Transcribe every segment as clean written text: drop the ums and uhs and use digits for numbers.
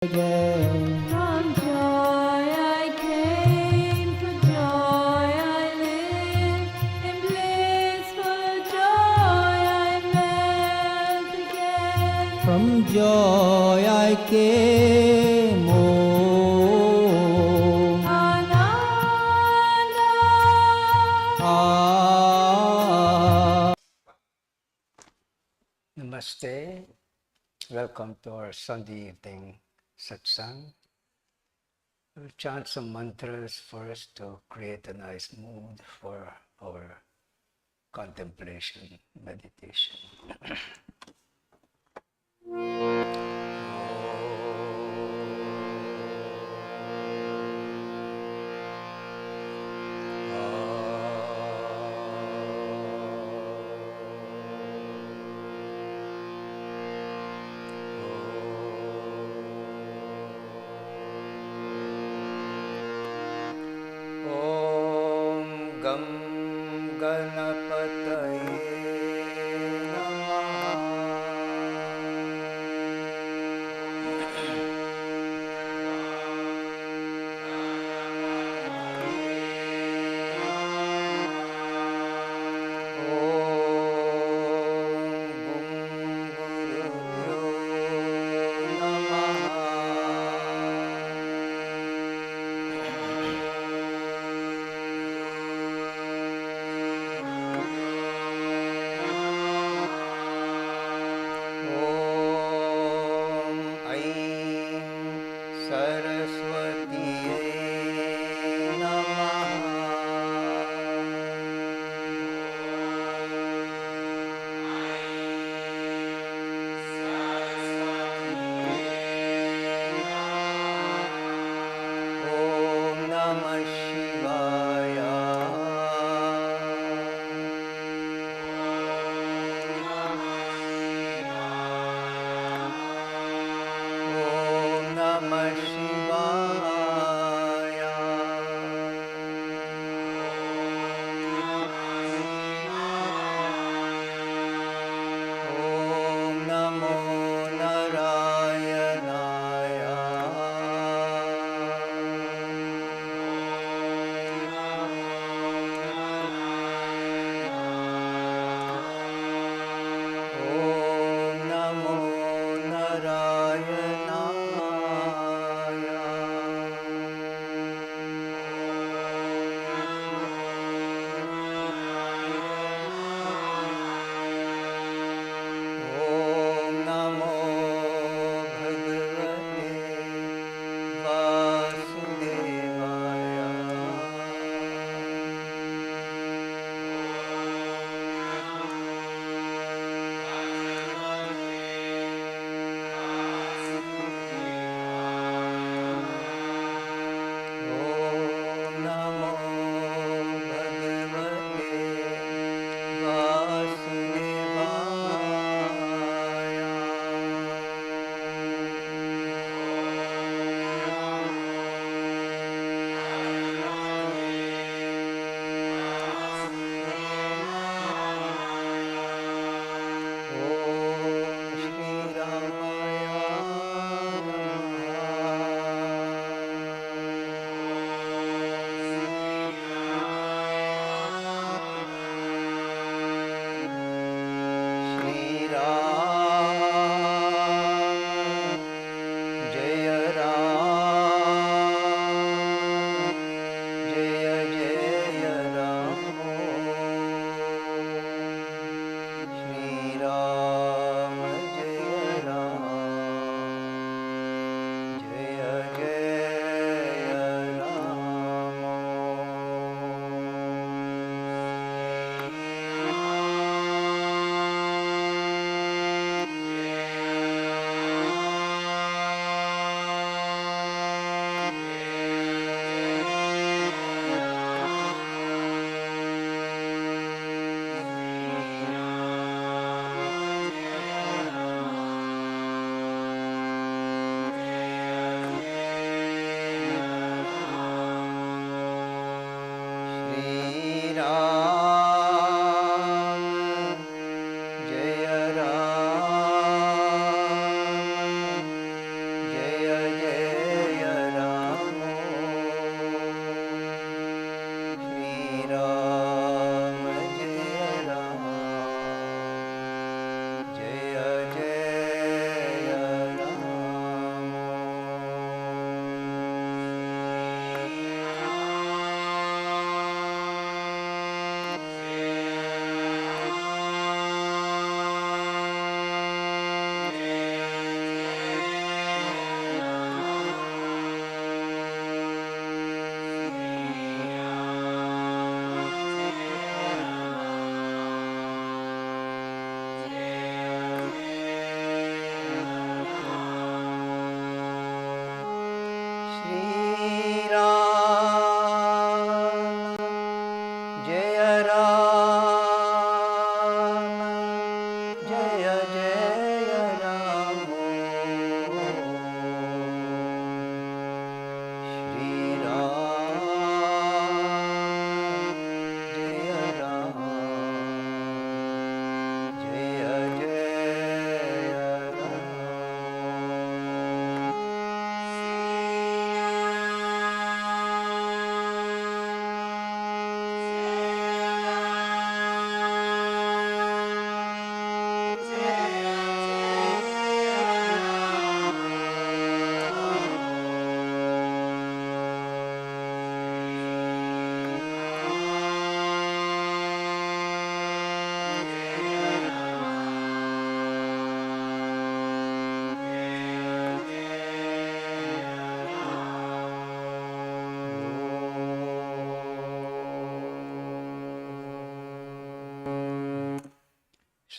again. From joy I came, for joy I live, in blissful joy I melt again. From joy I came, Namaste. Welcome to our Sunday evening Satsang. We'll chant some mantras first to create a nice mood for our contemplation, meditation. Gam Ganapataye Namaha. Namah Shivaya.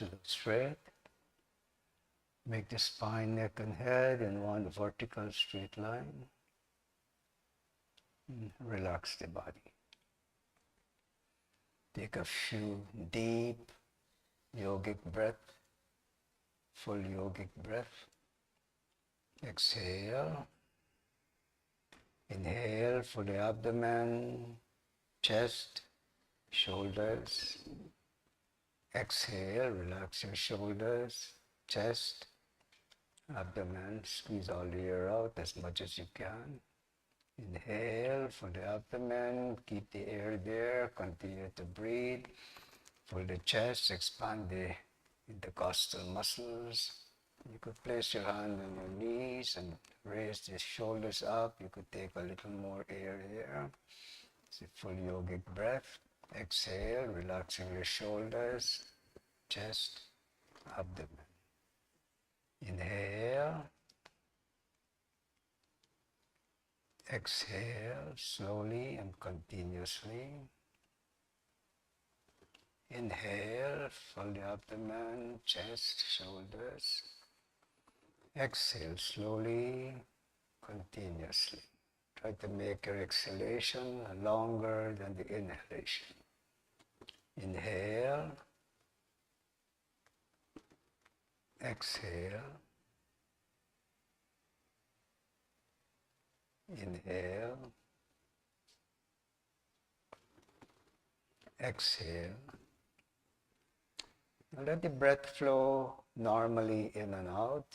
absolute straight. Make the spine, neck and head in one vertical straight line. And relax the body. Take a few deep yogic breath, full yogic breath. Exhale. Inhale for the abdomen, chest, shoulders. Exhale, relax your shoulders, chest, abdomen. Squeeze all the air out as much as you can. Inhale for the abdomen, keep the air there, continue to breathe. For the chest, expand the intercostal muscles. You could place your hand on your knees and raise the shoulders up. You could take a little more air here. It's a full yogic breath. Exhale, relaxing your shoulders, chest, abdomen. Inhale. Exhale slowly and continuously. Inhale, full abdomen, chest, shoulders. Exhale slowly, continuously. Try to make your exhalation longer than the inhalation. Inhale. Exhale. Inhale. Exhale. Now let the breath flow normally in and out.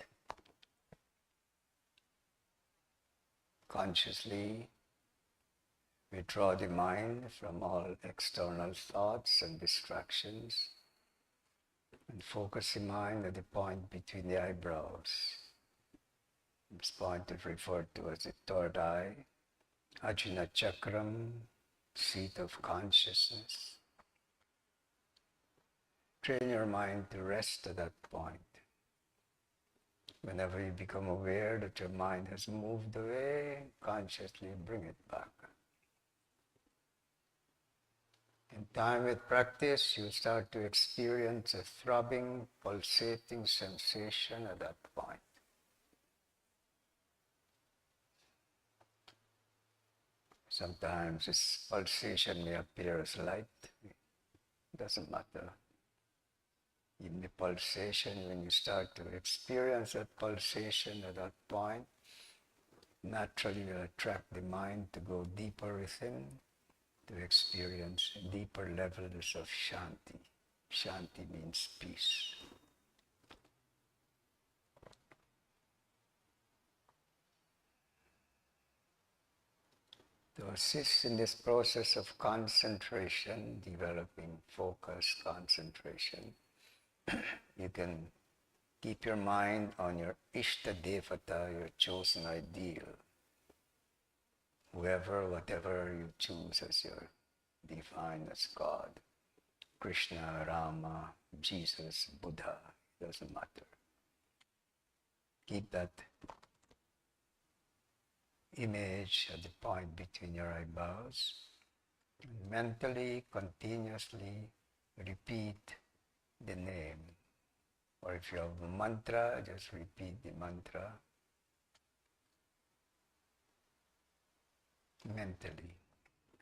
Consciously withdraw the mind from all external thoughts and distractions and focus the mind at the point between the eyebrows. This point is referred to as the third eye, Ajna Chakram, seat of consciousness. Train your mind to rest at that point. Whenever you become aware that your mind has moved away, consciously bring it back. In time with practice, you start to experience a throbbing, pulsating sensation at that point. Sometimes this pulsation may appear as light. It doesn't matter. Even the pulsation, when you start to experience that pulsation at that point, naturally will attract the mind to go deeper within, to experience deeper levels of shanti. Shanti means peace. To assist in this process of concentration, developing focus, concentration, you can keep your mind on your Ishta Devata, your chosen ideal. Whoever, whatever you choose as your divine, as God, Krishna, Rama, Jesus, Buddha, doesn't matter. Keep that image at the point between your eyebrows and mentally, continuously repeat the name. Or if you have a mantra, just repeat the mantra mentally,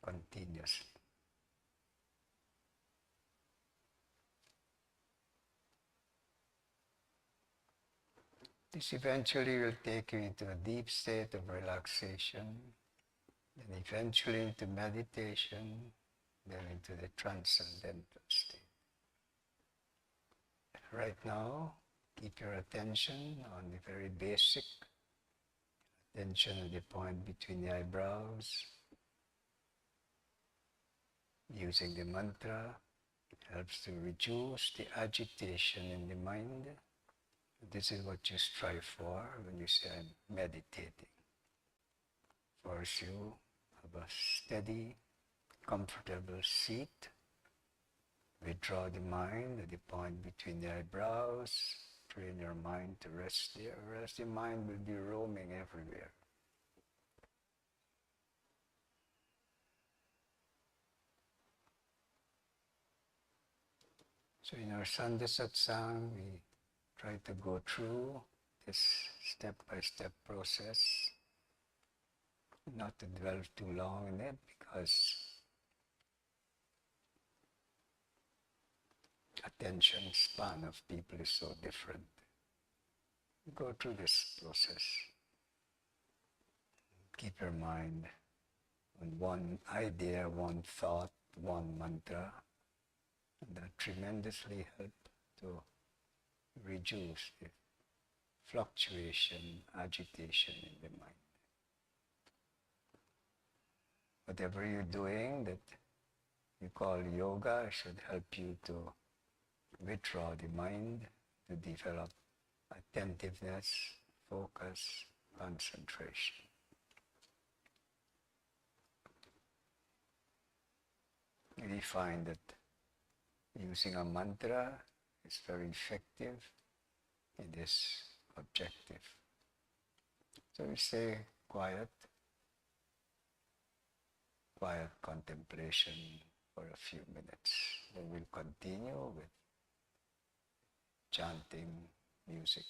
continuously. This eventually will take you into a deep state of relaxation, then eventually into meditation, then into the transcendental state. Right now, keep your attention on the very basic attention at the point between the eyebrows. Using the mantra helps to reduce the agitation in the mind. This is what you strive for when you say, I'm meditating. First, you have a steady, comfortable seat. Withdraw the mind at the point between the eyebrows. Train your mind to rest there, or else the mind will be roaming everywhere. So in our Sunday Satsang, we try to go through this step-by-step process, not to dwell too long in it, because attention span of people is so different. Go through this process. Keep your mind on one idea, one thought, one mantra, and that tremendously helps to reduce the fluctuation, agitation in the mind. Whatever you're doing that you call yoga should help you to withdraw the mind, to develop attentiveness, focus, concentration. We find that using a mantra is very effective in this objective. So we say quiet contemplation for a few minutes. Then we'll continue with chanting, music.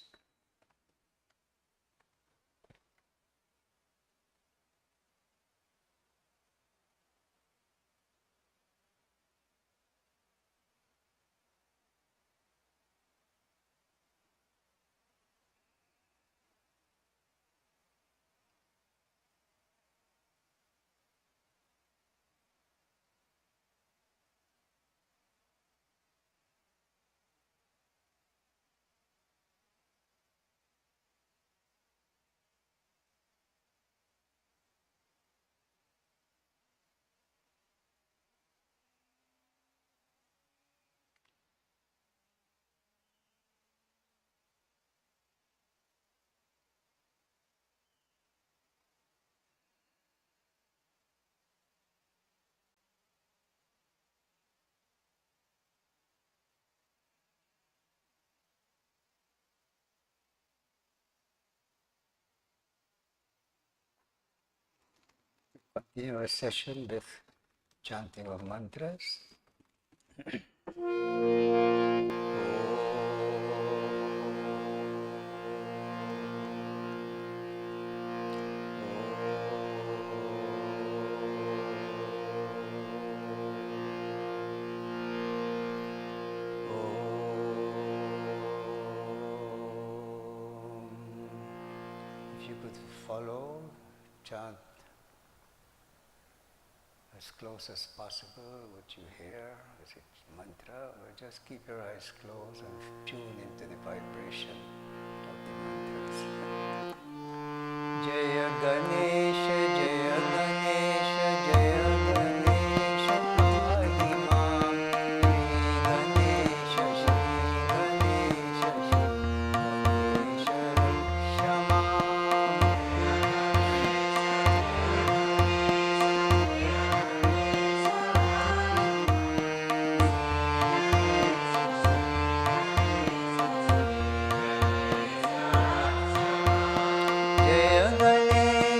Continue our session with chanting of mantras. If you could follow, chant as close as possible what you hear as its mantra, or just keep your eyes closed and tune into the vibration of the mantras. Jaya Ganesha, Jaya Ganesha, Jaya Ganesha, Pahi Mam. Shri Ganesha, Shri Ganesha, Shri Ganesha, Rakshama. Jaya Ganesha,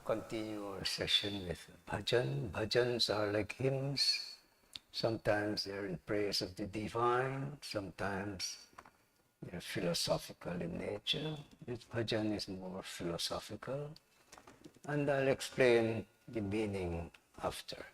continue our session with bhajan. Bhajans are like hymns. Sometimes they're in praise of the divine, sometimes they're philosophical in nature. This bhajan is more philosophical, and I'll explain the meaning after.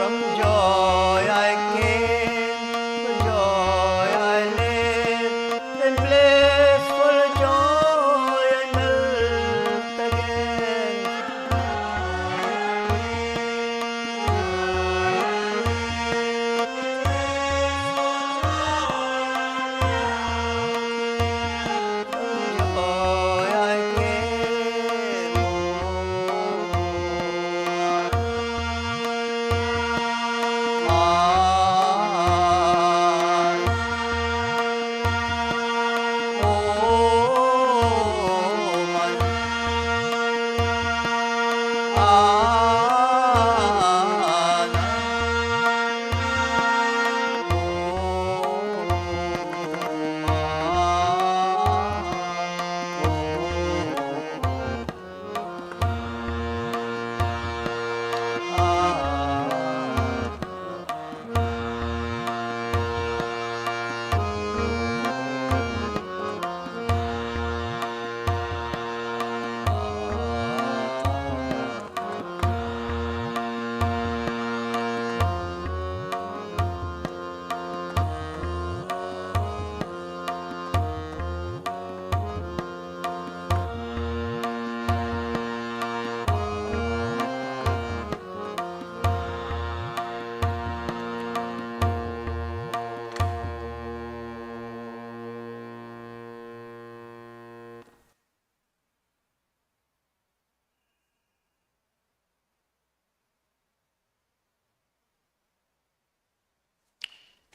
from joy I came, for joy I live, in blissful joy I melt again. Joy I came,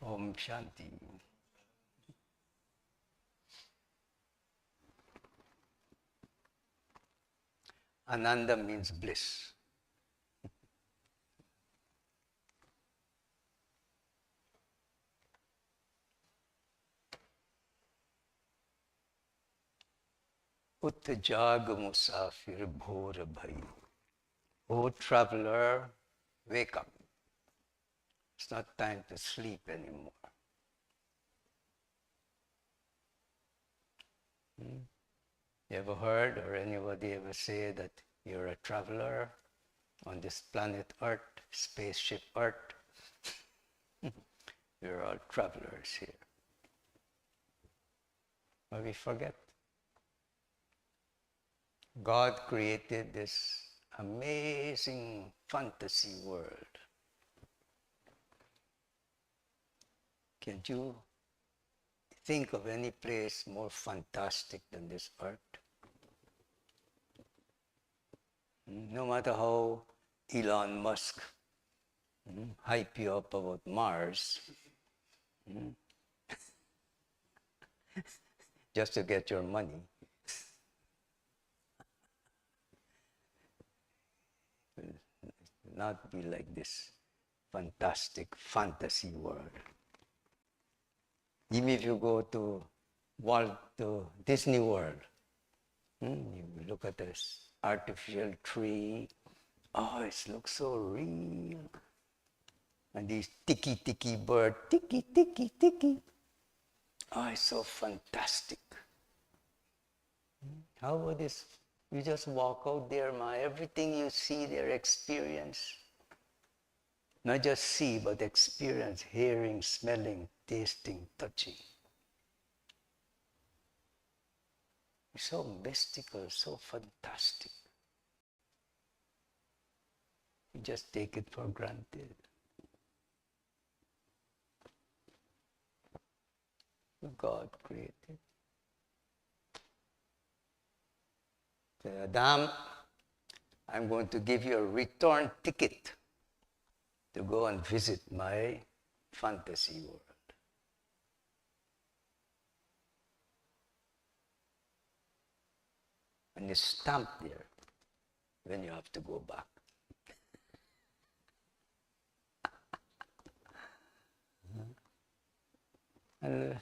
Om Shanti. Ananda means bliss. Ut jag musafir bhor bhai. O traveler, wake up. It's not time to sleep anymore. You ever heard or anybody ever say that you're a traveler on this planet Earth, spaceship Earth? We're all travelers here. But we forget. God created this amazing fantasy world. Can't you think of any place more fantastic than this earth? No matter how Elon Musk hype you up about Mars, just to get your money, it will not be like this fantastic fantasy world. Even if you go to Disney World, you look at this artificial tree, oh, it looks so real. And these tiki bird, tiki. Oh, it's so fantastic. How about this? You just walk out there, everything you see there, experience. Not just see, but experience, hearing, smelling, tasting, touching. It's so mystical, so fantastic. You just take it for granted. God created. Say, Adam, I'm going to give you a return ticket to go and visit my fantasy world. And you stamp there when you have to go back. And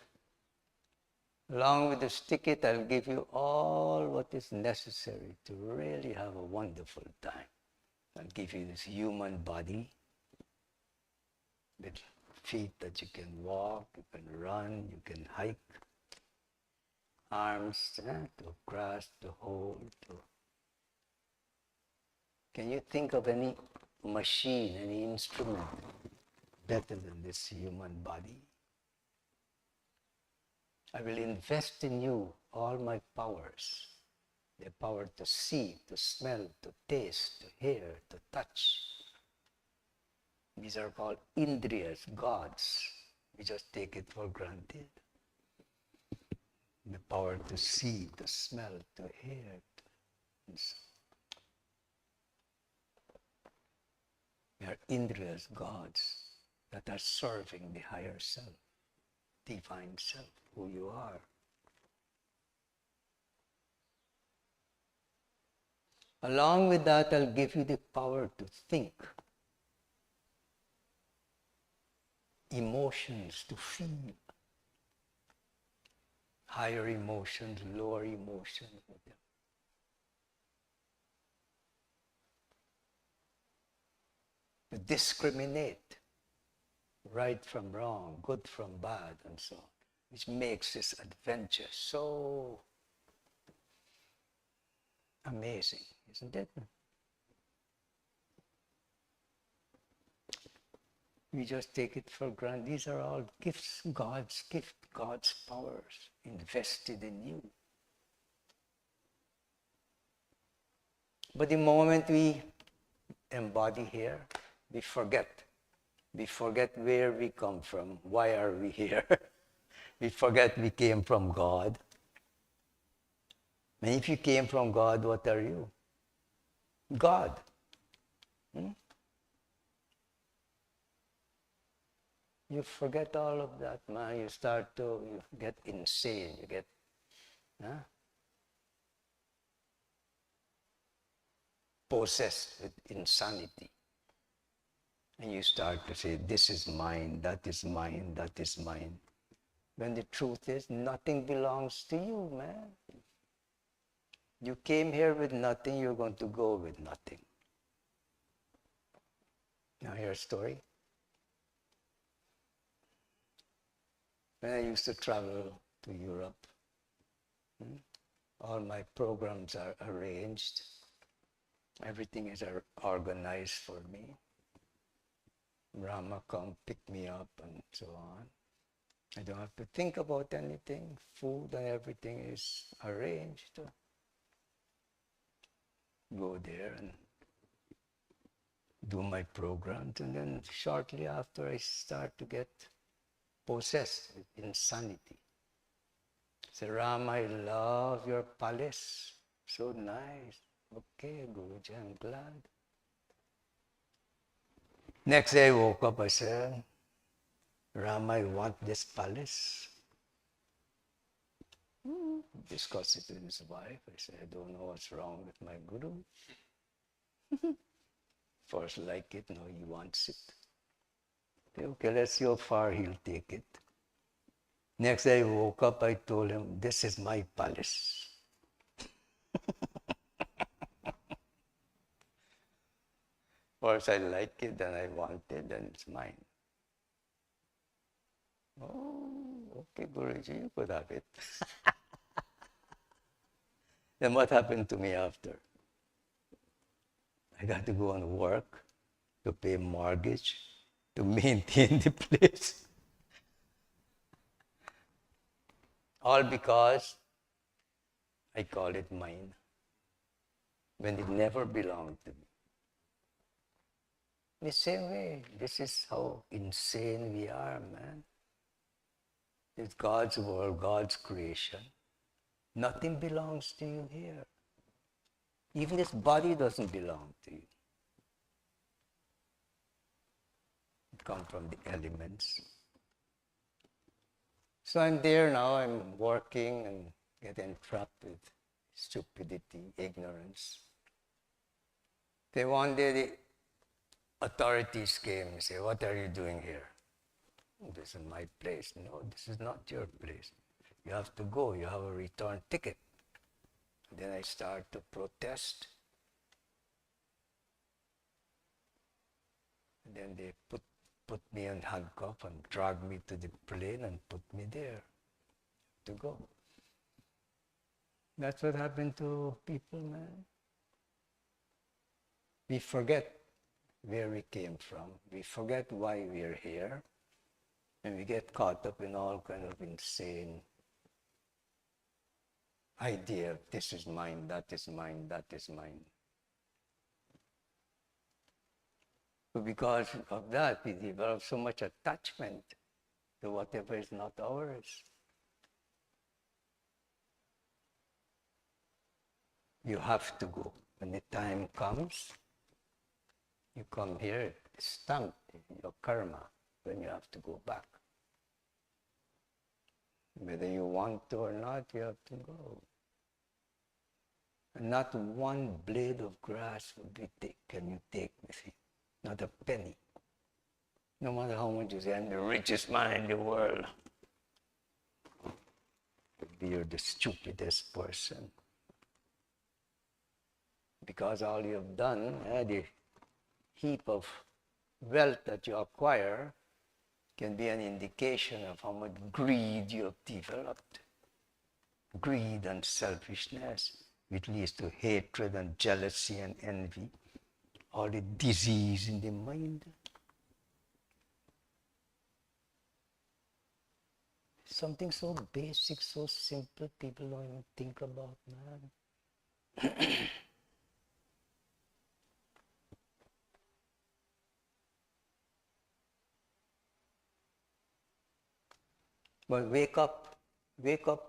along with this ticket, I'll give you all what is necessary to really have a wonderful time. I'll give you this human body with feet that you can walk, you can run, you can hike, arms to grasp, to hold. Can you think of any machine, any instrument better than this human body. I will invest in you all my powers. The power to see, to smell, to taste, to hear, to touch. These are called indriyas, gods. We just take it for granted. The power to see, to smell, to hear. And so we are indriyas, gods, that are serving the higher self, divine self, who you are. Along with that, I'll give you the power to think, emotions to feel, higher emotions, lower emotions. To discriminate right from wrong, good from bad, and so on, which makes this adventure so amazing, isn't it? We just take it for granted. These are all gifts, God's gift, God's powers invested in you. But the moment we embody here, we forget. We forget where we come from. Why are we here? We forget we came from God. And if you came from God, what are you? God. You forget all of that, man. You get insane. You get possessed with insanity. And you start to say, this is mine, that is mine, that is mine. When the truth is, nothing belongs to you, man. You came here with nothing, you're going to go with nothing. Now here's a story. When I used to travel to Europe, all my programs are arranged. Everything is organized for me. Rama come pick me up and so on. I don't have to think about anything. Food and everything is arranged. Go there and do my programs, and then shortly after I start to get possessed with insanity. Say, Ram, I love your palace. So nice. Okay, Guruji, I'm glad. Next day I woke up, I said, Ram, I want this palace. Discussed it with his wife. I said, I don't know what's wrong with my Guru. First like it, now he wants it. Okay, let's see how far he'll take it. Next day I woke up, I told him, this is my palace. First I like it, then I want it, then it's mine. Oh, okay, Guruji, you could have it. Then what happened to me after? I got to go and work, to pay mortgage, to maintain the place. All because I call it mine, when it never belonged to me. The same way, this is how insane we are, man. It's God's world, God's creation. Nothing belongs to you here. Even this body doesn't belong to you. It comes from the elements. So I'm there now, I'm working and getting trapped with stupidity, ignorance. Then one day the authorities came and said, what are you doing here? This is my place. No, this is not your place. You have to go, you have a return ticket. Then I start to protest. And then they put me in handcuff and drag me to the plane and put me there to go. That's what happened to people, man. We forget where we came from. We forget why we are here, and we get caught up in all kind of insane idea. This is mine, that is mine, that is mine. So because of that, we develop so much attachment to whatever is not ours. You have to go. When the time comes, you come here, it's stamped in your karma when you have to go back. Whether you want to or not, you have to go. And not one blade of grass can you take with you. Not a penny. No matter how much you say, I'm the richest man in the world. You're the stupidest person. Because all you have done, the heap of wealth that you acquire can be an indication of how much greed you have developed. Greed and selfishness, which leads to hatred and jealousy and envy. All the disease in the mind. Something so basic, so simple, people don't even think about, man. But wake up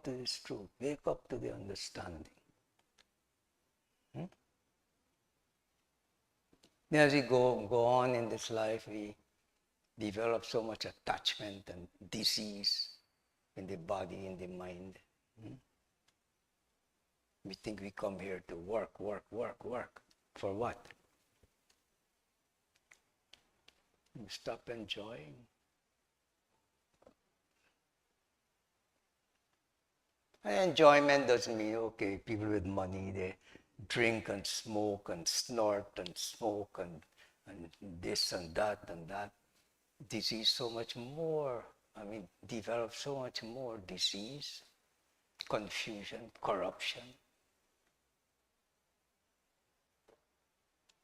to this truth, wake up to the understanding. As we go on in this life, we develop so much attachment and disease in the body, in the mind. We think we come here to work. For what? You stop enjoying. And enjoyment doesn't mean, okay, people with money, they drink and smoke and snort and smoke and this and that and that. Disease so much more. Develop so much more disease, confusion, corruption.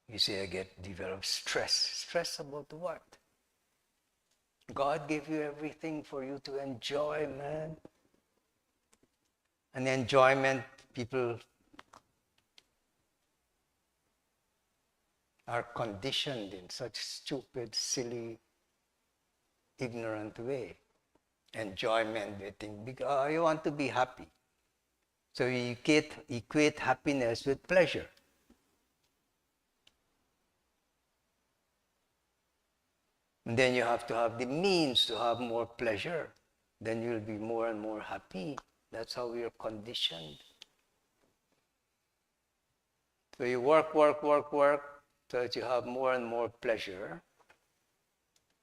You say develop stress. Stress about what? God gave you everything for you to enjoy, man. And enjoyment, people are conditioned in such stupid, silly, ignorant way. Enjoyment, they think, because you want to be happy. So you equate happiness with pleasure. And then you have to have the means to have more pleasure. Then you'll be more and more happy. That's how we are conditioned. So you work, so that you have more and more pleasure.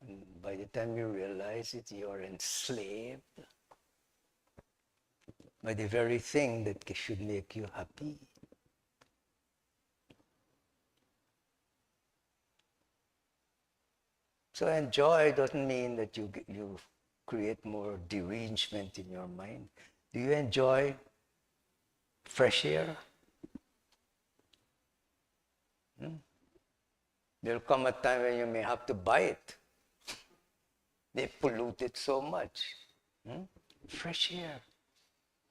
And by the time you realize it, you are enslaved by the very thing that should make you happy. So enjoy doesn't mean that you create more derangement in your mind. Do you enjoy fresh air? There'll come a time when you may have to buy it. They pollute it so much. Fresh air,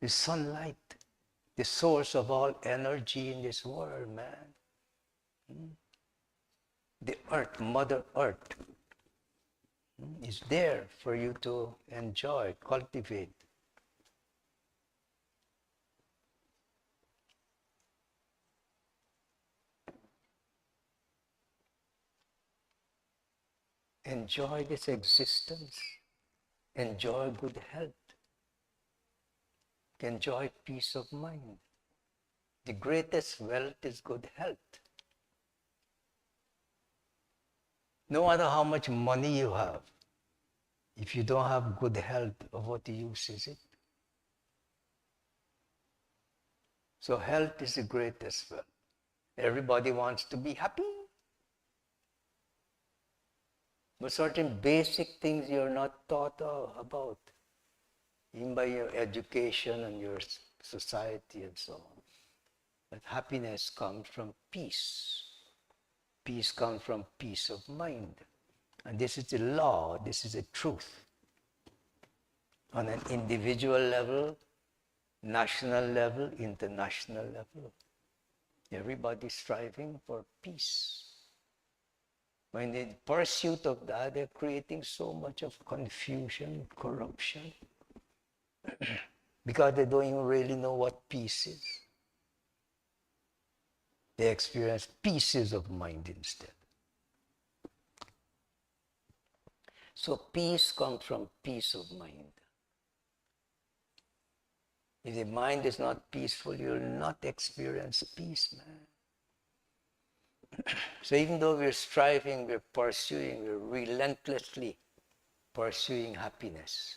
the sunlight, the source of all energy in this world, man. The earth, Mother Earth, is there for you to enjoy, cultivate. Enjoy this existence. Enjoy good health. Enjoy peace of mind. The greatest wealth is good health. No matter how much money you have, if you don't have good health, of what use is it? So health is the greatest wealth. Everybody wants to be happy. But certain basic things you're not taught about, even by your education and your society and so on. But happiness comes from peace. Peace comes from peace of mind. And this is the law, this is the truth. On an individual level, national level, international level, everybody's striving for peace. But in the pursuit of that, they're creating so much of confusion, corruption, because they don't even really know what peace is. They experience pieces of mind instead. So peace comes from peace of mind. If the mind is not peaceful, you'll not experience peace, man. So even though we're striving, we're pursuing, we're relentlessly pursuing happiness,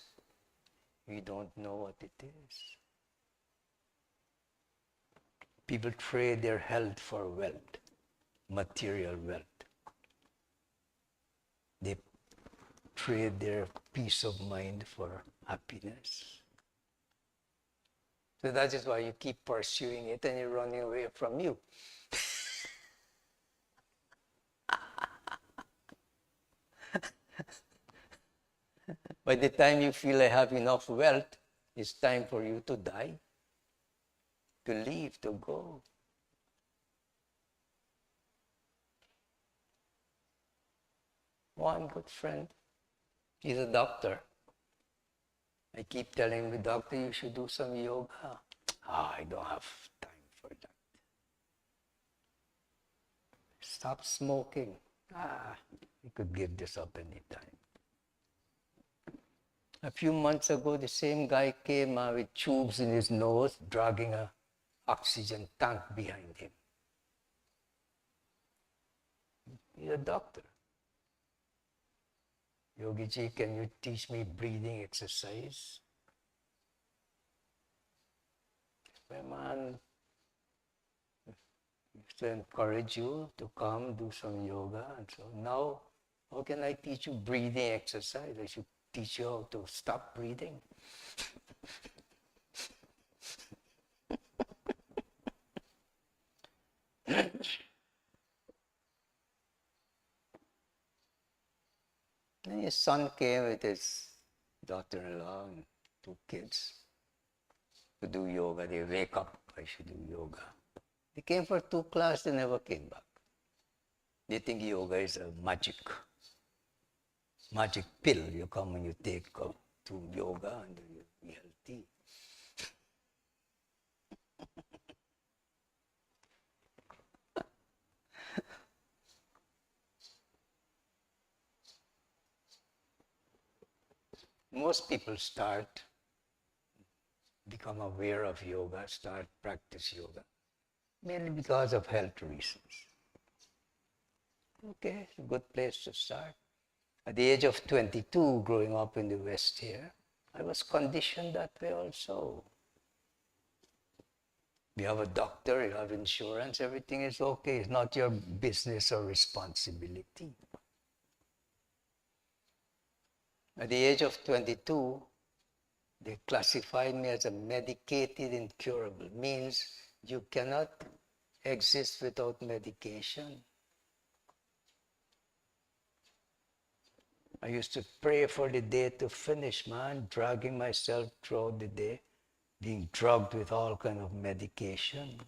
we don't know what it is. People trade their health for wealth, material wealth. They trade their peace of mind for happiness. So that is why you keep pursuing it and you're running away from you. By the time you feel I have enough wealth, it's time for you to die, to leave, to go. One good friend, he's a doctor. I keep telling the doctor, you should do some yoga. I don't have time for that. Stop smoking. You could give this up anytime. A few months ago, the same guy came with tubes in his nose, dragging an oxygen tank behind him. He's a doctor. Yogiji, can you teach me breathing exercise? My man used to encourage you to come do some yoga. And so now, how can I teach you breathing exercise? I should teach you how to stop breathing. And his son came with his daughter-in-law and 2 kids to do yoga. They wake up, I should do yoga. They came for 2 classes, they never came back. They think yoga is a magic pill. You come and you take to yoga and you'll be healthy. Most people become aware of yoga, start practice yoga, mainly because of health reasons. Okay, it's a good place to start. At the age of 22, growing up in the West here, I was conditioned that way also. You have a doctor, you have insurance, everything is okay. It's not your business or responsibility. At the age of 22, they classified me as a medicated incurable. Means you cannot exist without medication. I used to pray for the day to finish, man, dragging myself throughout the day, being drugged with all kind of medication.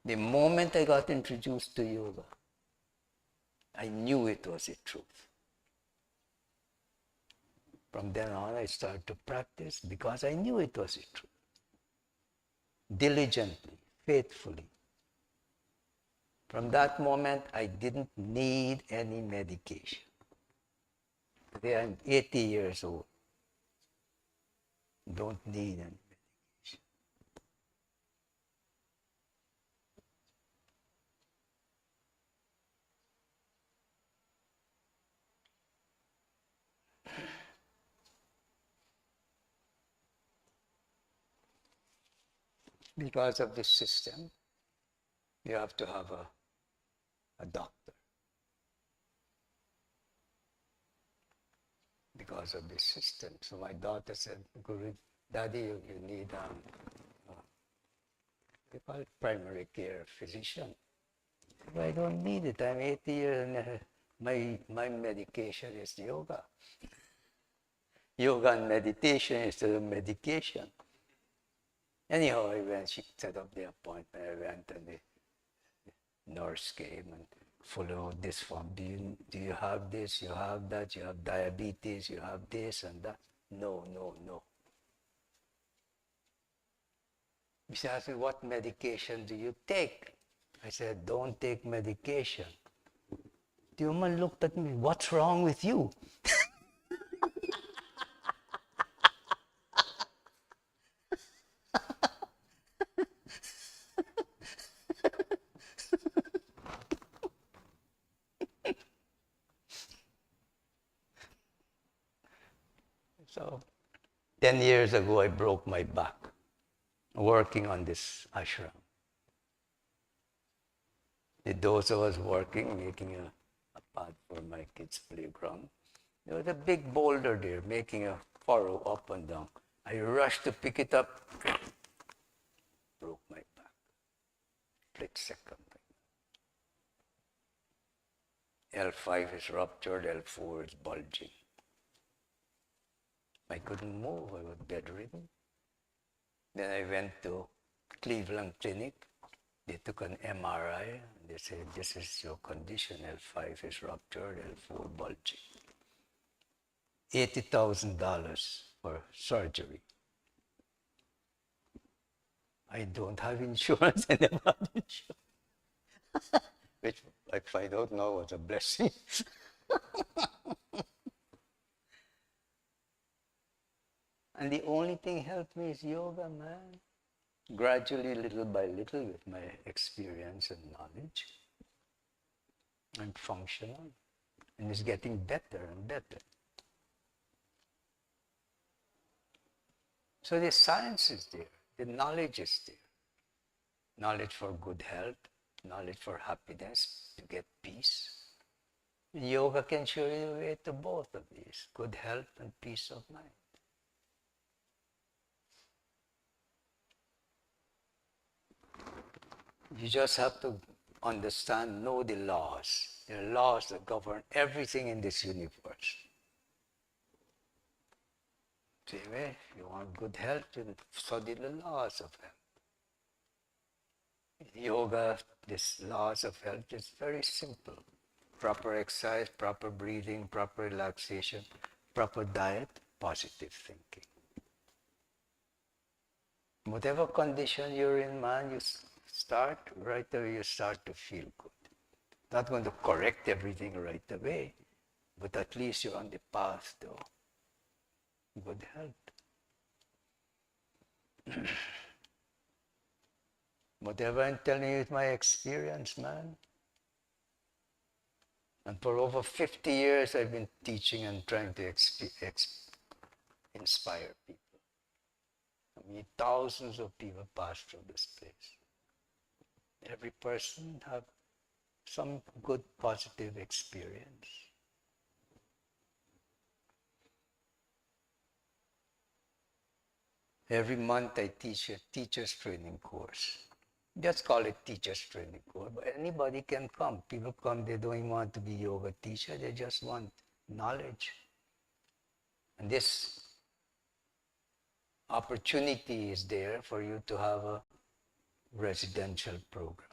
The moment I got introduced to yoga, I knew it was the truth. From then on, I started to practice because I knew it was the truth. Diligently, faithfully. From that moment, I didn't need any medication. Today I'm 80 years old. Don't need any medication. Because of this system, you have to have a doctor. Because of this system. So my daughter said, Guru, Daddy, you need they call it primary care physician. I don't need it. I'm 80 years and my medication is yoga. Yoga and meditation is the medication. Anyhow, she set up the appointment. I went and the nurse came and followed this form. Do you have this? You have that? You have diabetes? You have this and that? No, no, no. She asked me, what medication do you take? I said, don't take medication. The woman looked at me, what's wrong with you? So, 10 years ago, I broke my back working on this ashram. Those of us working, making a path for my kids' playground. There was a big boulder there, making a furrow up and down. I rushed to pick it up, broke my back. Split second. L5 is ruptured, L4 is bulging. I couldn't move, I was bedridden. Then I went to Cleveland Clinic. They took an MRI. They said, this is your condition, L5 is ruptured, L4 bulging. $80,000 for surgery. I don't have insurance, I never had insurance. Which I find out now was a blessing. And the only thing helped me is yoga, man. Gradually, little by little, with my experience and knowledge, I'm functional. And it's getting better and better. So the science is there. The knowledge is there. Knowledge for good health, knowledge for happiness, to get peace. And yoga can show you the way to both of these, good health and peace of mind. You just have to understand, know the laws. There are laws that govern everything in this universe. See, if you want good health, you study the laws of health. In yoga, these laws of health is very simple. Proper exercise, proper breathing, proper relaxation, proper diet, positive thinking. Whatever condition you're in, man, you start right away, you start to feel good. Not going to correct everything right away, but at least you're on the path to good health. Whatever I'm telling you is my experience, man. And for over 50 years, I've been teaching and trying to inspire people. I mean, thousands of people pass through this place. Every person have some good, positive experience. Every month I teach a teacher's training course. Just call it teacher's training course, but anybody can come. People come, they don't want to be yoga teacher, they just want knowledge. And this opportunity is there for you to have a residential program.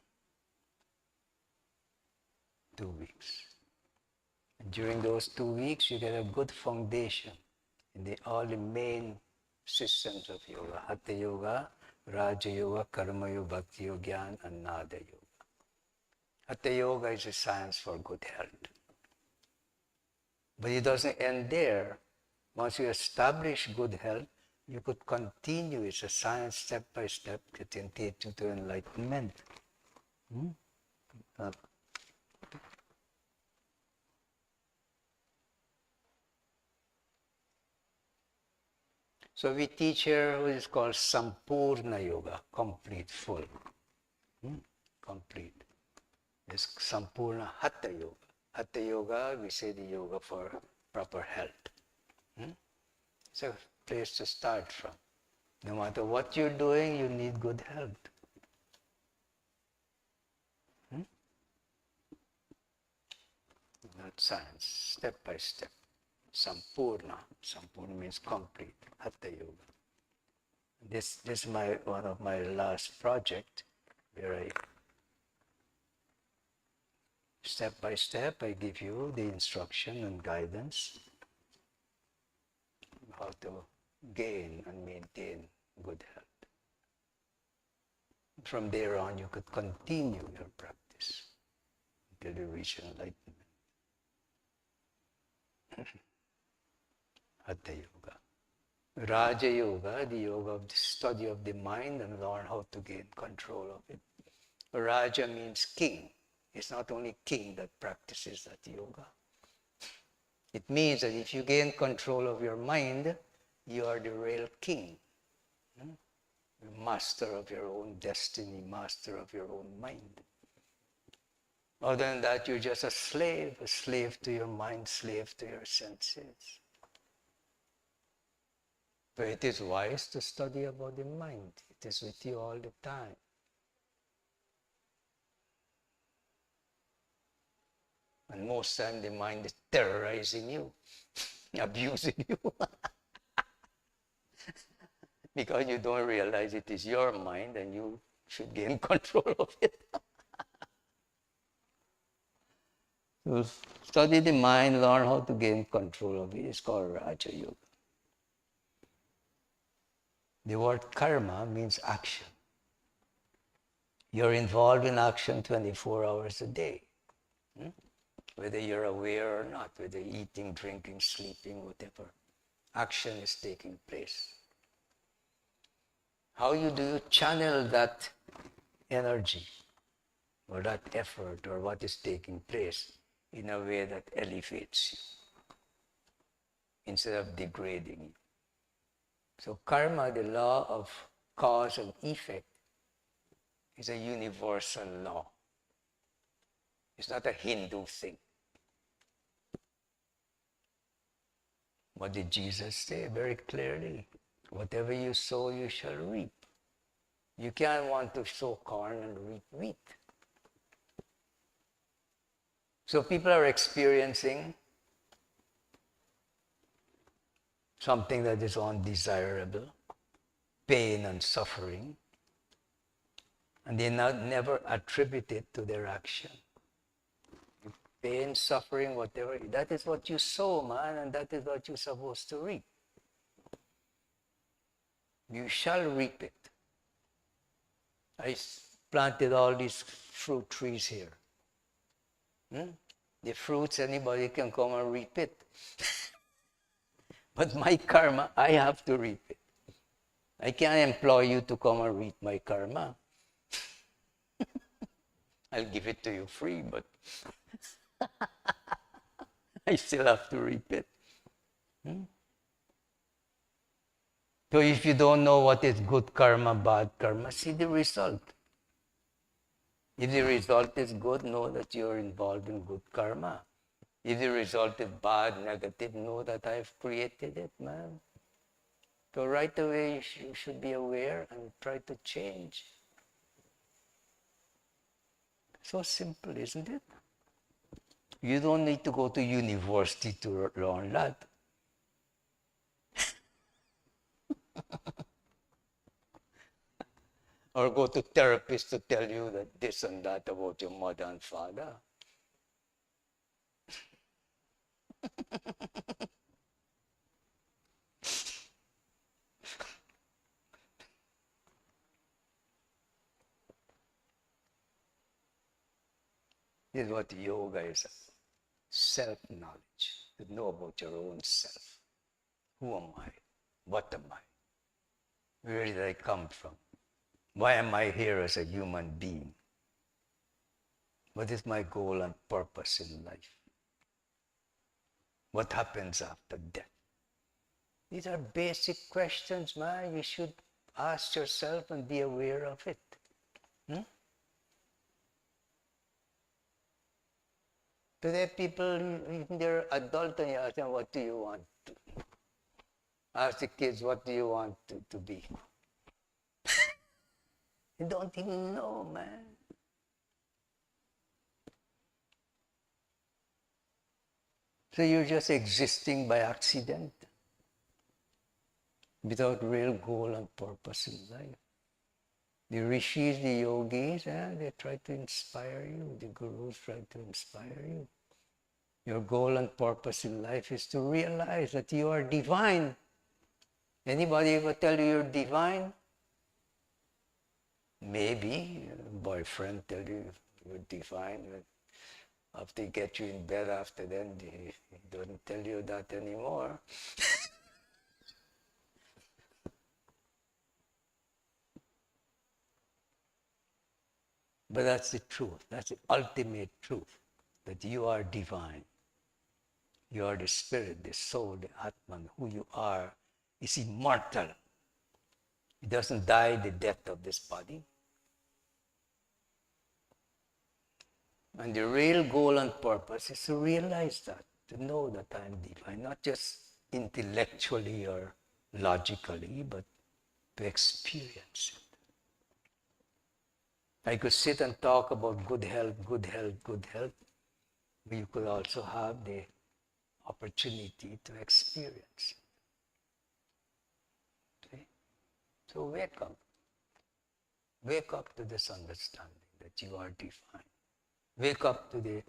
2 weeks. And during those 2 weeks, you get a good foundation in all the main systems of yoga. Hatha Yoga, Raja Yoga, Karma Yoga, Bhakti Yoga, Jnana, and Nada Yoga. Hatha Yoga is a science for good health. But it doesn't end there. Once you establish good health, you could continue. It's a science step by step that can take you to enlightenment. So we teach here what is called Sampurna Yoga, complete, full. Complete. It's Sampurna Hatha Yoga. Hatha Yoga, we say the yoga for proper health. It's a place to start from. No matter what you're doing, you need good health. not science, step by step. Sampurna. Sampurna means complete. Hatha Yoga. This is one of my last project where I step by step I give you the instruction and guidance how to gain and maintain good health. From there on, you could continue your practice until you reach enlightenment. Hatha Yoga. Raja Yoga, the yoga of the study of the mind and learn how to gain control of it. Raja means king. It's not only king that practices that yoga. It means that if you gain control of your mind, you are the real king. Master of your own destiny, master of your own mind. Other than that, you're just a slave to your mind, slave to your senses. But it is wise to study about the mind. It is with you all the time. And most time the mind is terrorizing you, abusing you. Because you don't realize it is your mind and you should gain control of it. So study the mind, learn how to gain control of it. It's called Raja Yoga. The word karma means action. You're involved in action 24 hours a day. Whether you're aware or not, whether eating, drinking, sleeping, whatever. Action is taking place. How do you channel that energy or that effort or what is taking place in a way that elevates you instead of degrading you? So karma, the law of cause and effect, is a universal law. It's not a Hindu thing. What did Jesus say very clearly? Whatever you sow, you shall reap. You can't want to sow corn and reap wheat. So people are experiencing something that is undesirable, pain and suffering, and they never attribute it to their action. Pain, suffering, whatever, that is what you sow, man, and that is what you're supposed to reap. You shall reap it. I planted all these fruit trees here. The fruits, anybody can come and reap it. But my karma, I have to reap it. I can't employ you to come and reap my karma. I'll give it to you free, but I still have to reap it. So if you don't know what is good karma, bad karma, see the result. If the result is good, know that you're involved in good karma. If the result is bad, negative, know that I've created it, man. So right away you should be aware and try to change. So simple, isn't it? You don't need to go to university to learn that. Or go to therapists to tell you that this and that about your mother and father. This is what yoga is. Self-knowledge. To know about your own self. Who am I? What am I? Where did I come from? Why am I here as a human being? What is my goal and purpose in life? What happens after death? These are basic questions, man. You should ask yourself and be aware of it. Today people, even they're adult and you ask them, what do you want to? Ask the kids, what do you want to be? They don't even know, man. So you're just existing by accident, without real goal and purpose in life. The rishis, the yogis, they try to inspire you. The gurus try to inspire you. Your goal and purpose in life is to realize that you are divine. Anybody ever tell you you're divine? Maybe a boyfriend tell you you're divine, but after they get you in bed after then, they don't tell you that anymore. But that's the truth. That's the ultimate truth, that you are divine. You are the spirit, the soul, the Atman. Who you are is immortal. It doesn't die the death of this body. And the real goal and purpose is to realize that, to know that I am divine, not just intellectually or logically, but to experience it. I could sit and talk about good health, good health, good health, but you could also have the opportunity to experience it. Okay? So wake up. Wake up to this understanding that you are divine. Wake up to the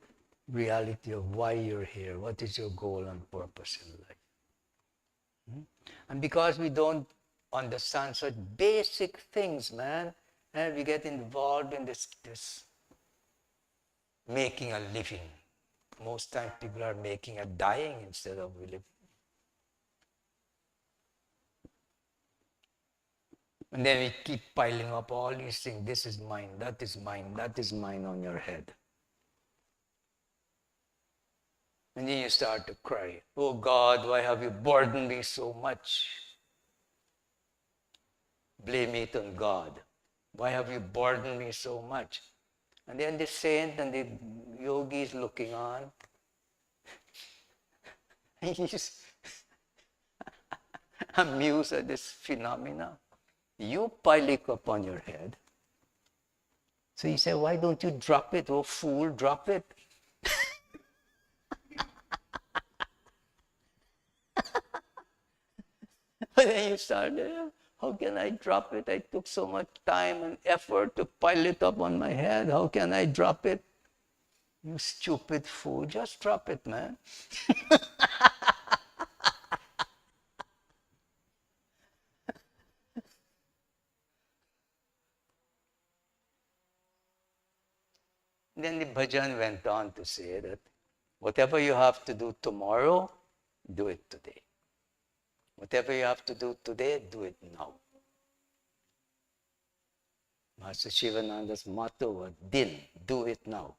reality of why you're here. What is your goal and purpose in life? And because we don't understand such basic things, man, and we get involved in this making a living. Most times people are making a dying instead of living. And then we keep piling up all these things. This is mine, that is mine, that is mine on your head. And then you start to cry. Oh God, why have you burdened me so much? Blame it on God. Why have you burdened me so much? And then the saint and the yogi is looking on. He's amused at this phenomena. You pile it up on your head. So he said, why don't you drop it? Oh fool, drop it. But then you start, how can I drop it? I took so much time and effort to pile it up on my head. How can I drop it? You stupid fool, just drop it, man. Then the bhajan went on to say that whatever you have to do tomorrow, do it today. Whatever you have to do today, do it now. Master Shivananda's motto was, Din, do it now.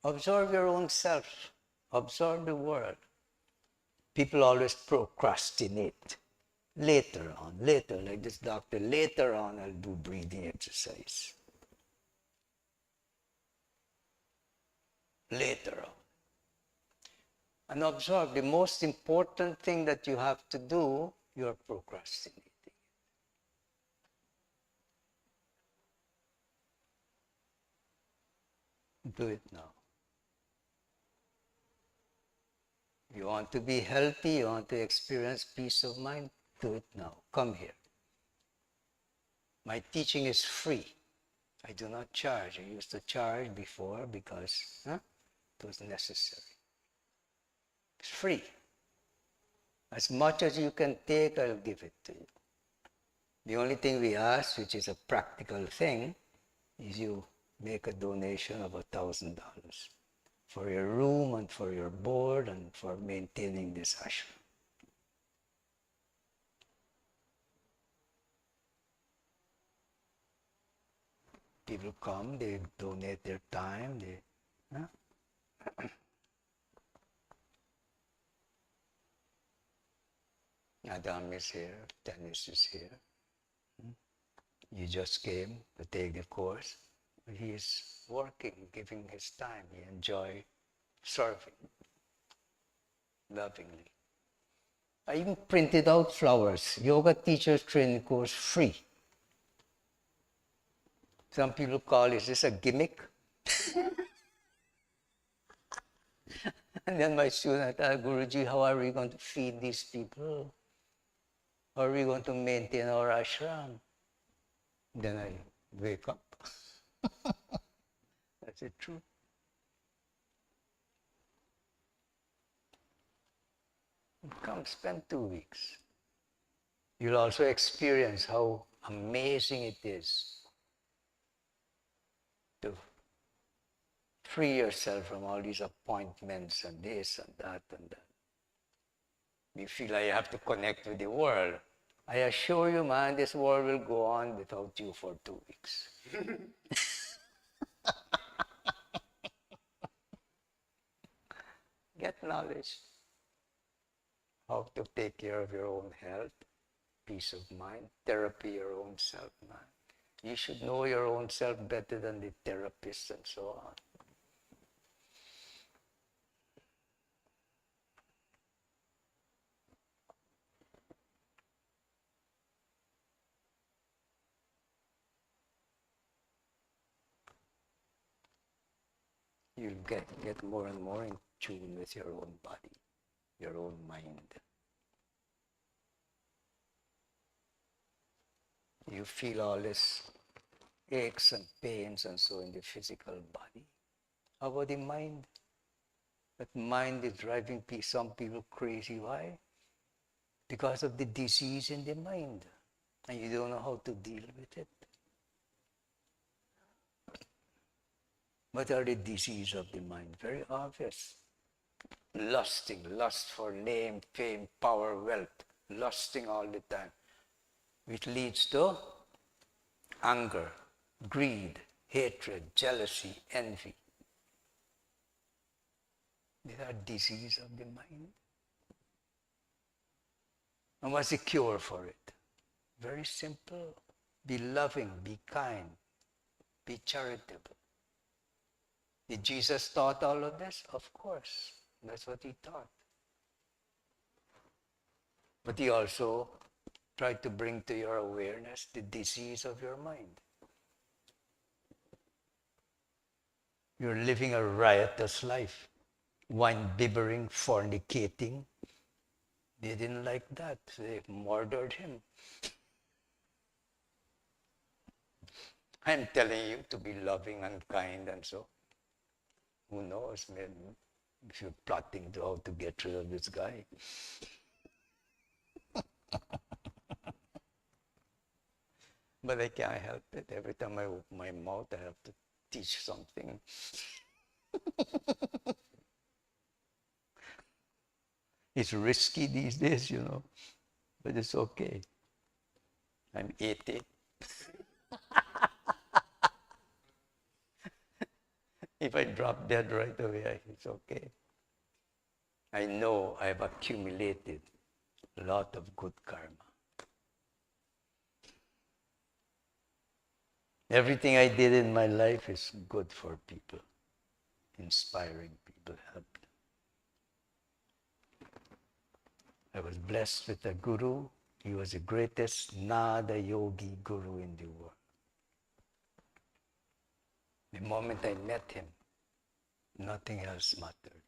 Observe your own self. Observe the world. People always procrastinate. Later on, like this doctor, later on I'll do breathing exercise. Later on. And observe, the most important thing that you have to do, you are procrastinating. Do it now. You want to be healthy, you want to experience peace of mind, do it now. Come here. My teaching is free. I do not charge. I used to charge before because it was necessary. It's free. As much as you can take, I'll give it to you. The only thing we ask, which is a practical thing, is you make a donation of $1,000 for your room and for your board and for maintaining this ashram. People come, they donate their time, Adam is here, Dennis is here. You just came to take the course. He is working, giving his time. He enjoys serving lovingly. I even printed out flowers. Yoga teachers training course free. Some people call, is this a gimmick? And then my student asked, Guruji, how are we going to feed these people? How are we going to maintain our ashram? Then I wake up. That's the truth. Come spend 2 weeks. You'll also experience how amazing it is to free yourself from all these appointments and this and that and that. You feel like you have to connect with the world. I assure you, man, this world will go on without you for 2 weeks. Get knowledge. How to take care of your own health, peace of mind, therapy your own self, man. You should know your own self better than the therapists and so on. You'll get more and more in tune with your own body, your own mind. You feel all this aches and pains and so in the physical body. How about the mind? That mind is driving some people crazy. Why? Because of the disease in the mind. And you don't know how to deal with it. What are the diseases of the mind? Very obvious. Lust for name, fame, power, wealth. Lusting all the time. Which leads to anger, greed, hatred, jealousy, envy. These are diseases of the mind. And what's the cure for it? Very simple. Be loving, be kind, be charitable. Did Jesus taught all of this? Of course. That's what he taught. But he also tried to bring to your awareness the disease of your mind. You're living a riotous life. Wine bibbering, fornicating. They didn't like that. They murdered him. I'm telling you to be loving and kind and so. Who knows, man, if you're plotting to how to get rid of this guy. But I can't help it. Every time I open my mouth, I have to teach something. It's risky these days, you know, but it's okay. I'm 80. If I drop dead right away, it's okay. I know I've accumulated a lot of good karma. Everything I did in my life is good for people, inspiring people, helping. I was blessed with a guru. He was the greatest Nada Yogi guru in the world. The moment I met him, nothing else mattered.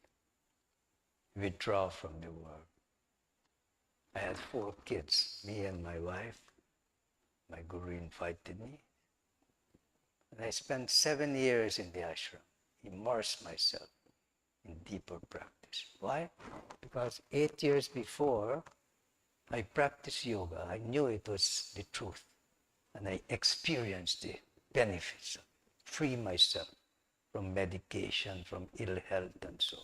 Withdraw from the world. I had 4 kids, me and my wife. My guru invited me. And I spent 7 years in the ashram, immersed myself in deeper practice. Why? Because 8 years before, I practiced yoga. I knew it was the truth. And I experienced the benefits of it. Free myself from medication, from ill health and so.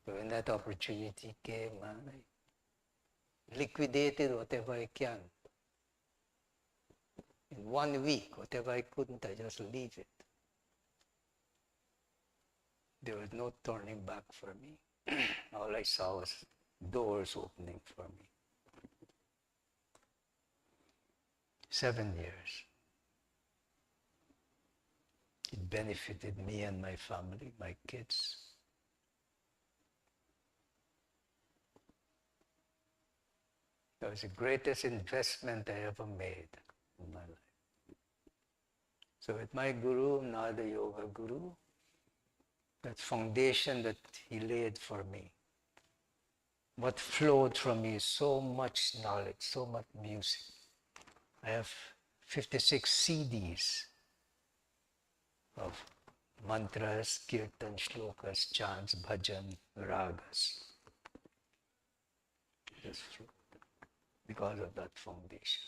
So when that opportunity came, I liquidated whatever I can. In 1 week, whatever I couldn't, I just leave it. There was no turning back for me. All I saw was doors opening for me. 7 years. It benefited me and my family, my kids. That was the greatest investment I ever made in my life. So with my guru, Nada Yoga Guru, that foundation that he laid for me. What flowed from me is so much knowledge, so much music. I have 56 CDs of mantras, kirtan, shlokas, chants, bhajan, ragas. Just because of that foundation.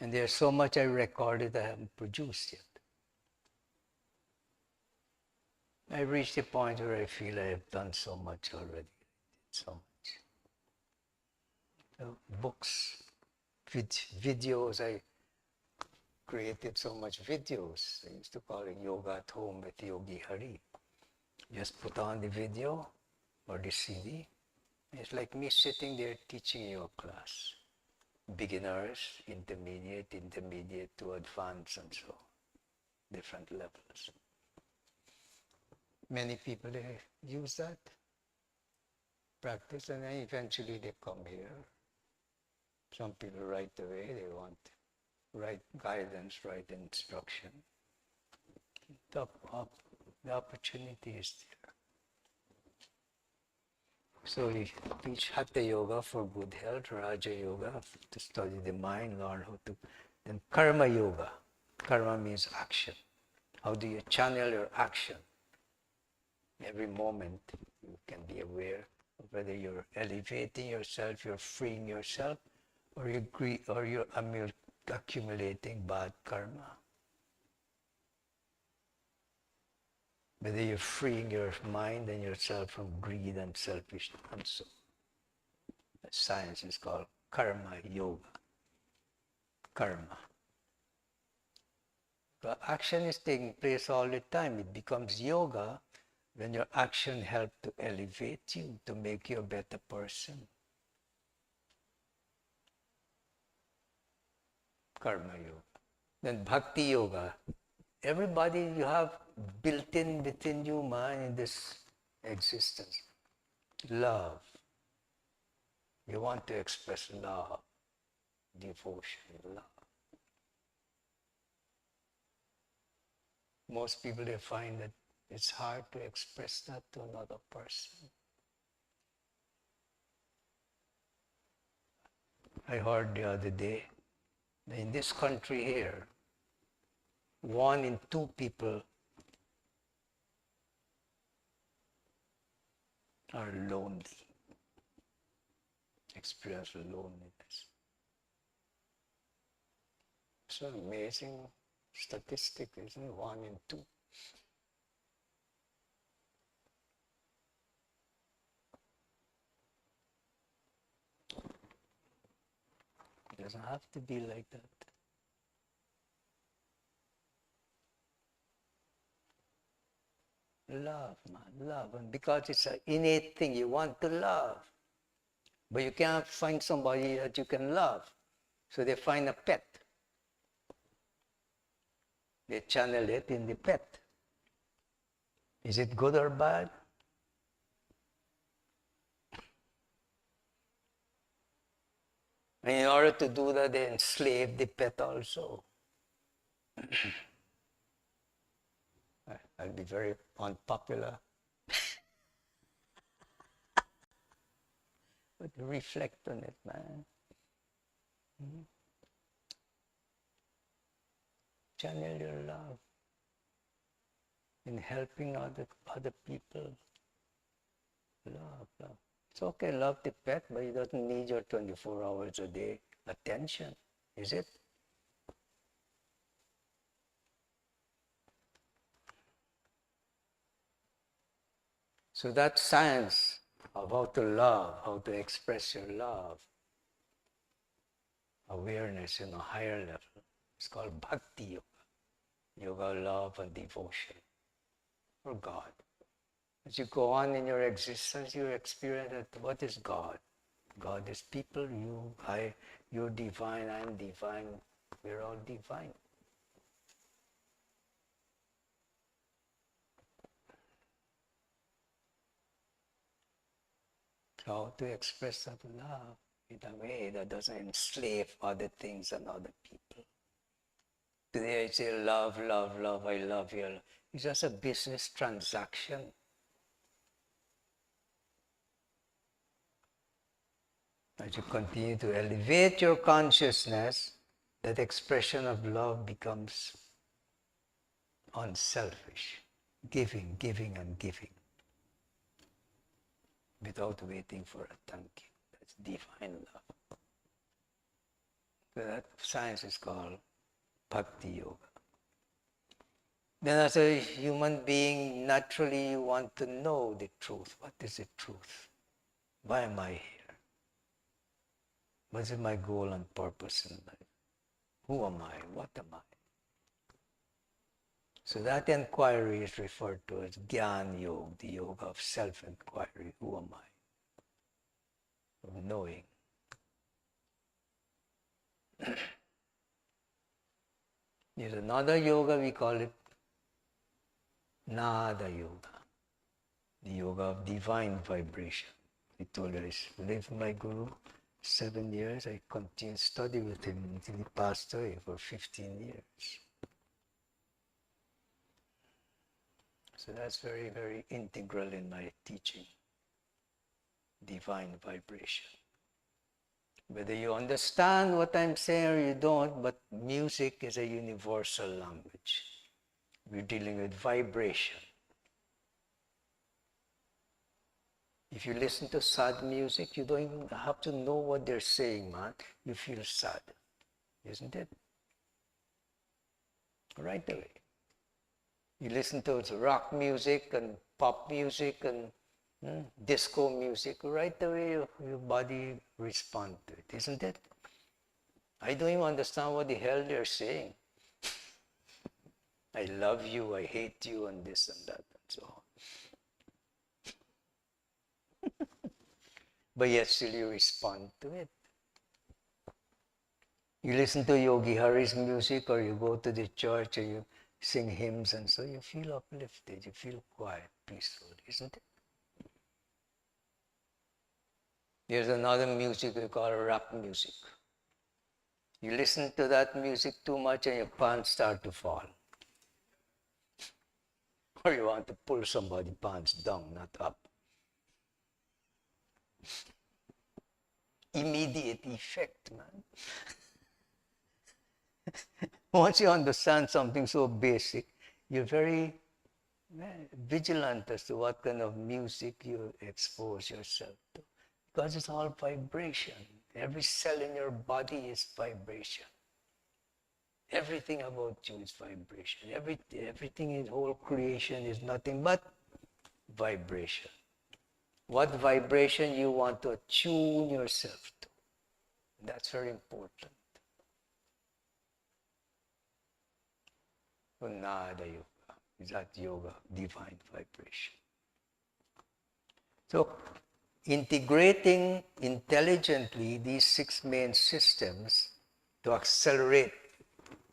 And there's so much I recorded I haven't produced yet. I reached a point where I feel I have done so much already. So much. Books, videos, I created so much videos. I used to call it Yoga at Home with Yogi Hari. Just put on the video or the CD. It's like me sitting there teaching you a class. Beginners, intermediate to advanced and so on. Different levels. Many people they use that, practice, and then eventually they come here. Some people right away, they want right guidance, right instruction. The opportunity is there. So we teach Hatha Yoga for good health, Raja Yoga to study the mind, learn how to. Then Karma Yoga. Karma means action. How do you channel your action? Every moment you can be aware of whether you're elevating yourself, you're freeing yourself, or you're accumulating bad karma. Whether you're freeing your mind and yourself from greed and selfishness and so. That science is called Karma Yoga. Karma. The action is taking place all the time. It becomes yoga when your action helps to elevate you, to make you a better person. Karma Yoga. Then Bhakti Yoga. Everybody you have built in within you, man, in this existence. Love. You want to express love, devotion, love. Most people, they find that it's hard to express that to another person. I heard the other day, in this country here, 1 in 2 people are lonely, experience loneliness. It's an amazing statistic, isn't it? 1 in 2. It doesn't have to be like that. Love, man, love. And because it's an innate thing, you want to love. But you can't find somebody that you can love. So they find a pet. They channel it in the pet. Is it good or bad? And in order to do that, they enslave the pet also. I'll be very unpopular. But reflect on it, man. Channel your love in helping other people. Love. It's okay, love the pet, but it doesn't need your 24 hours a day attention, is it? So that science of how to love, how to express your love, awareness in a higher level, it's called Bhakti Yoga. Yoga of love and devotion for God. As you go on in your existence, you experience that what is God? God is people, you, I, you're divine, I'm divine, we're all divine. How to express that love in a way that doesn't enslave other things and other people. Today I say love, love, love, I love you. It's just a business transaction. As you continue to elevate your consciousness, that expression of love becomes unselfish. Giving, giving, and giving. Without waiting for a thank you. That's divine love. So that science is called Bhakti Yoga. Then as a human being, naturally you want to know the truth. What is the truth? Why am I here? What is my goal and purpose in life? Who am I? What am I? So that inquiry is referred to as Gyan Yoga, the yoga of self-inquiry. Who am I? Of knowing. There's another yoga, we call it Nada Yoga, the yoga of divine vibration. I told you I lived with my Guru 7 years. I continued to study with him until he passed away for 15 years. So that's very, very integral in my teaching. Divine vibration. Whether you understand what I'm saying or you don't, but music is a universal language. We're dealing with vibration. If you listen to sad music, you don't even have to know what they're saying, man. You feel sad, isn't it? Right away. You listen to rock music and pop music and disco music, right away your body responds to it, isn't it? I don't even understand what the hell they're saying. I love you, I hate you, and this and that, and so on. But yet still you respond to it. You listen to Yogi Hari's music, or you go to the church, or you sing hymns, and so you feel uplifted, you feel quiet, peaceful, isn't it? There's another music we call rap music. You listen to that music too much and your pants start to fall. Or you want to pull somebody's pants down, not up. Immediate effect, man. Once you understand something so basic, you're very vigilant as to what kind of music you expose yourself to. Because it's all vibration. Every cell in your body is vibration. Everything about you is vibration. Everything in whole creation is nothing but vibration. What vibration you want to attune yourself to. That's very important. So Nada Yoga is that yoga, divine vibration. So integrating intelligently these 6 main systems to accelerate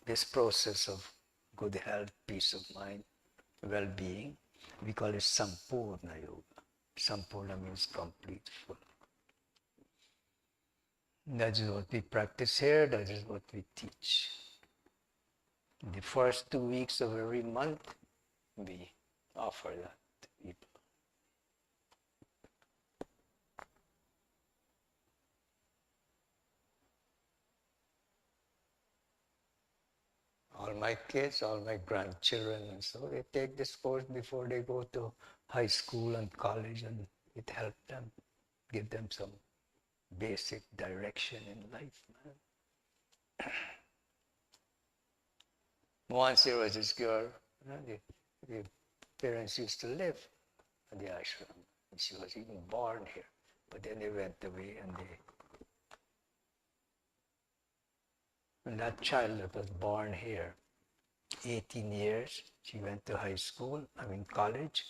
this process of good health, peace of mind, well-being, we call it Sampurna Yoga. Sampurna means complete, full. That is what we practice here, that is what we teach. In the first 2 weeks of every month, we offer that to people. All my kids, all my grandchildren, and so they take this course before they go to high school and college, and it helped them, give them some basic direction in life, man. Once there was this girl, the parents used to live at the ashram, and she was even born here, but then they went away, and that child that was born here, 18 years, she went to high school, college,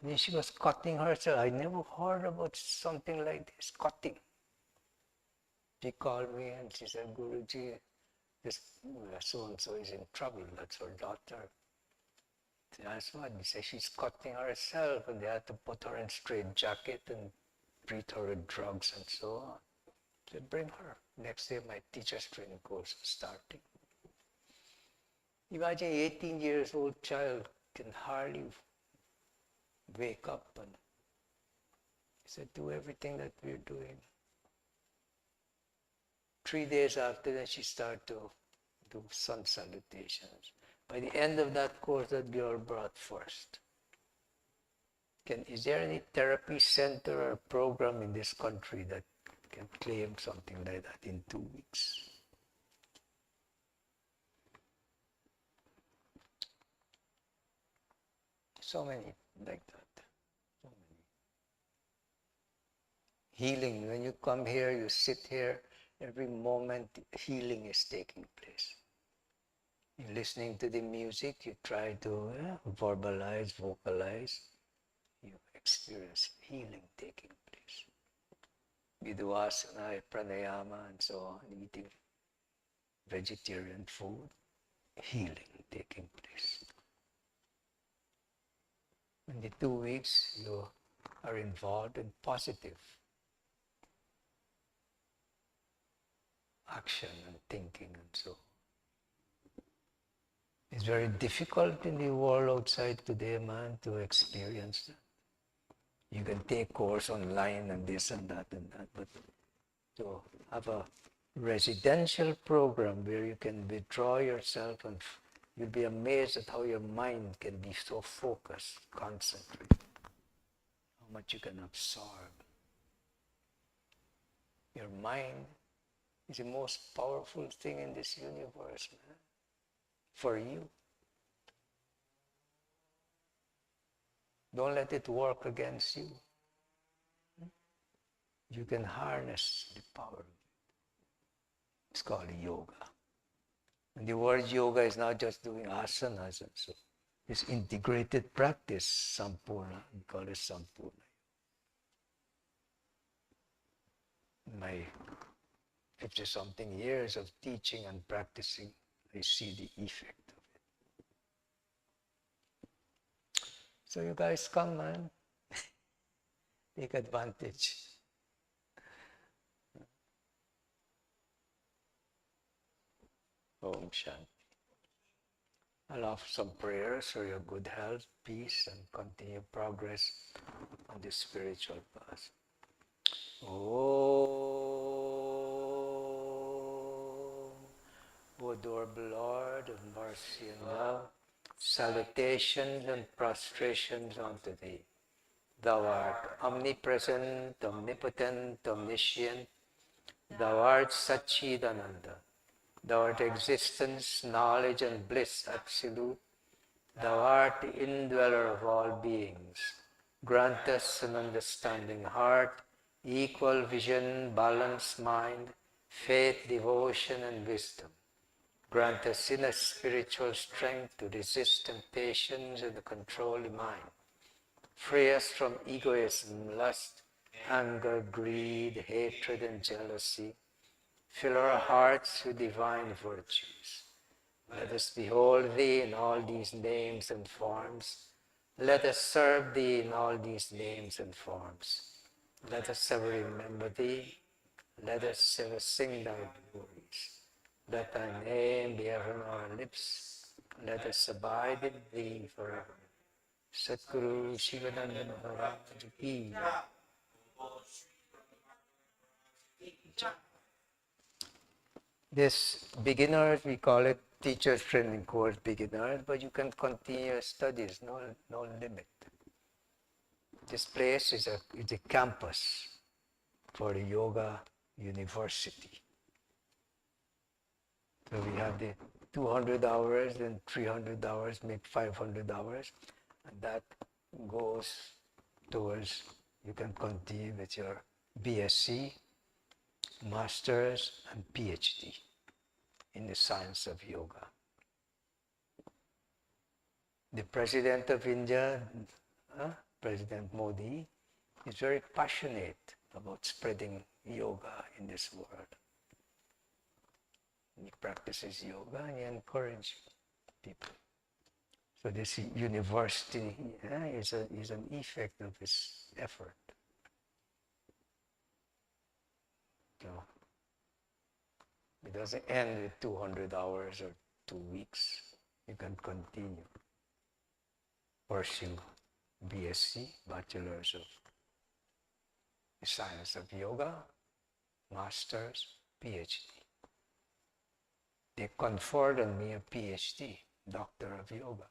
and then she was cutting herself. I never heard about something like this, cutting. She called me and she said, Guruji, this so-and-so is in trouble, that's her daughter. That's what, he said, she's cutting herself, and they had to put her in straight jacket and treat her with drugs and so on. I said, bring her. Next day my teacher's training course was starting. Imagine 18 years old child can hardly wake up. And he said, do everything that we're doing. 3 days after that, she started to do sun salutations. By the end of that course, that girl brought first. Is there any therapy center or program in this country that can claim something like that in 2 weeks? So many like that. So many. Healing. When you come here, you sit here, every moment healing is taking place. You're listening to the music, you try to verbalize, vocalize, you experience healing taking place. You do asana, pranayama, and so on, eating vegetarian food, healing taking place. In the 2 weeks, you are involved in positive action and thinking and so on. It's very difficult in the world outside today, man, to experience that. You can take course online and this and that, but to have a residential program where you can withdraw yourself and you'll be amazed at how your mind can be so focused, concentrated, how much you can absorb. Your mind is the most powerful thing in this universe, man. For you. Don't let it work against you. You can harness the power of it. It's called yoga. And the word yoga is not just doing asanas and so. It's integrated practice, sampurna. We call it sampurna. In my 50-something years of teaching and practicing, I see the effect of it. So you guys come, man. Take advantage. Om Shanti. I'll offer some prayers for your good health, peace, and continued progress on this spiritual path. O adorable Lord of mercy and love, salutations and prostrations unto Thee. Thou art omnipresent, omnipotent, omniscient. Thou art Satchidananda. Thou art existence, knowledge, and bliss absolute. Thou art the indweller of all beings. Grant us an understanding heart, equal vision, balanced mind, faith, devotion, and wisdom. Grant us inner spiritual strength to resist temptations and to control the mind. Free us from egoism, lust, anger, greed, hatred, and jealousy. Fill our hearts with divine virtues. Let us behold Thee in all these names and forms. Let us serve Thee in all these names and forms. Let us ever remember Thee. Let us ever sing Thy glories. Let Thy name be ever on our lips. Let us abide in Thee forever. Satguru Shivananda Maharaj Ki Jai. This beginners, we call it teacher's training course beginners, but you can continue your studies, no limit. This place is a campus for the yoga university. So we have the 200 hours and 300 hours, make 500 hours, and that goes towards, you can continue with your BSc, Masters, and PhD in the science of yoga. The President of India, President Modi, is very passionate about spreading yoga in this world. He practices yoga and he encourages people. So this university is an effect of his effort. So it doesn't end with 200 hours or 2 weeks. You can continue. pursuing BSc, Bachelor's of Science of Yoga, Master's, PhD. They conferred on me a PhD, Doctor of Yoga.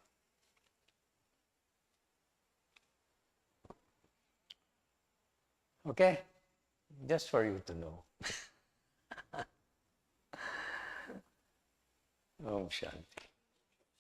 Okay? Just for you to know. Om Shanti.